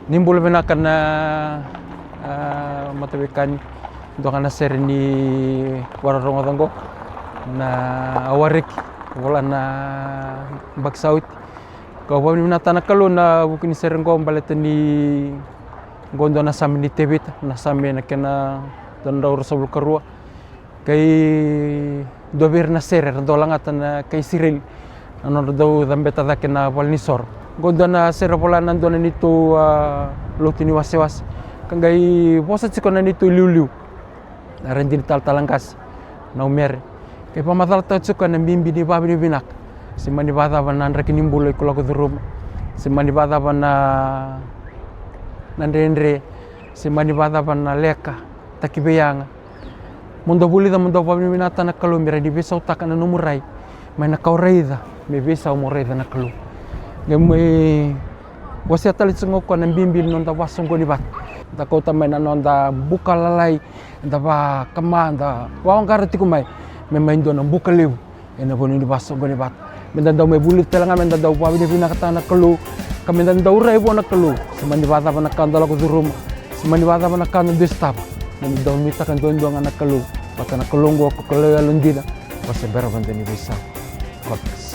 nimbul menakan na matabikan do kana ser ni wararong tanggo na awarik wala na bagsawit ko pa ni natana kalo na bukin ser ko baleta ni gondo na sami ni tebit na sami na kena tandaw sabul karua kay dobir na ser do langatan na kay Cyril ano daw dambeta da kena polnisor gondo na ser pola nando na nito lutini wasewas kangay posat si ko na nito liuliu narendin talangkas na umer kay pamatal ta suka na bimbi ni babi ni binak si mani bata pa nan rakinimbul ko lako durum si mani bata pa na nandendre si mani bata pa na leka takibeyanga mundo buli da mundo babi ni binata na kalu mira di bisa utaka na numuray may nakaureida may bisa umureida na kalu gamay wasi atalit sungo ko ng bimbi non da wasong ko ni bat da ko tamay na non da bukalalay da ba kama da wawang karati ko may main do ng bukaliw ena po ni baso ko ni bat menda daw may bulit talaga menda daw babi ni binakata na kalu kami daw ray po na kalu si mani bata pa nakandala ko durum si mani bata pa nakandala distap menda daw mita kan doon nga na kalu baka na kalunggo ko kalaya lundina kasi bera banda ni bisa kot